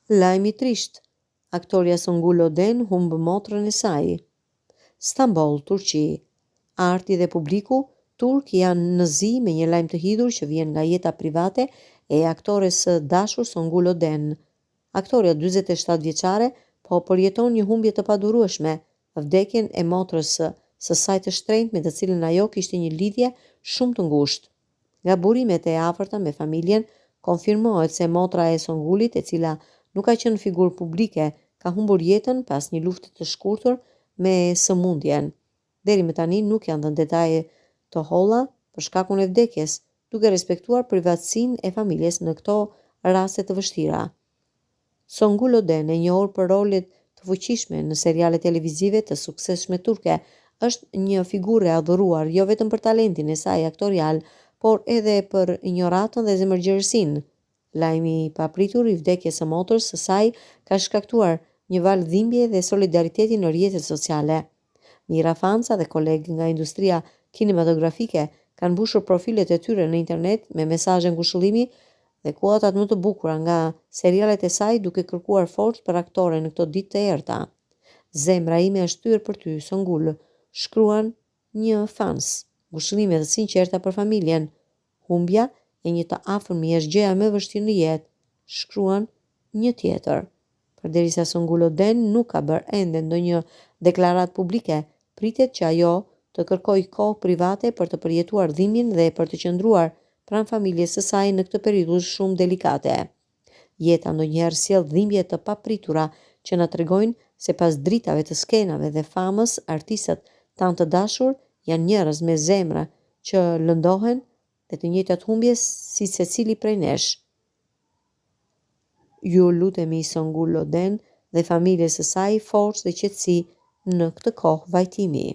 Lajmi i trisht. Aktoria Songül Oden humbë motrën e saj. Stamboll, Turqi. Arti dhe publiku turk janë në zi me një lajm të hidhur që vjen nga jeta private e aktores së dashur Songül Oden. Aktoria 47 vjeçare po përjeton një humbje të padurueshme, vdekjen e motrës së saj të shtrenjtë me të cilën ajo kishte një lidhje shumë të ngushtë. Nga burimet e afërta me familjen, konfirmohet se motra e Songulit, e cila nuk ka qenë figurë publike, ka humbur jetën pas një lufte të shkurtër me sëmundjen. Deri më tani nuk janë dhënë detaje të holla për shkakun e vdekjes, duke respektuar privatësinë e familjes në këto raste të vështira. Songül Oden, e njohur për rolet të fuqishme në seriale televizive të suksesshme turke, është një figurë e adhuruar jo vetëm për talentin e saj aktorial, por edhe për injoratën dhe zemërgjërsinë. Lajmi i papritur i vdekjes së motrës së saj ka shkaktuar një val dhimbje dhe solidariteti në rrjetet sociale. Mira Fanca dhe kolegë nga industria kinematografike kanë mbushur profilet e tyre në internet me mesazhe ngushëllimi dhe kuotat më të bukura nga serialet e saj, duke kërkuar forcë për aktoren në këto ditë të errta. Zemra ime është thyer për ty, Songül, shkruan një fans. Ngushëllime të sinqerta për familjen. Humbja e një të afërmi është gjëja më e vështirë në jetë, shkruan një tjetër. Përderisa Songül Oden nuk ka bërë ende ndonjë deklaratë publike, pritet që ajo të kërkojë kohë private për të përjetuar dhimbjen dhe për të qëndruar pranë familjes së saj në këtë periudhë shumë delikate. Jeta ndonjëherë sjell dhimbje të papritura që na tregojnë se pas dritave të skenave dhe famës, artistët tanë të dashur janë njerëz me zemra që lëndohen dhe të njëjtat humbje si secili prej nesh. Ju lutemi Songül Oden dhe familjes së saj forcë dhe qetësi në këtë kohë vajtimi.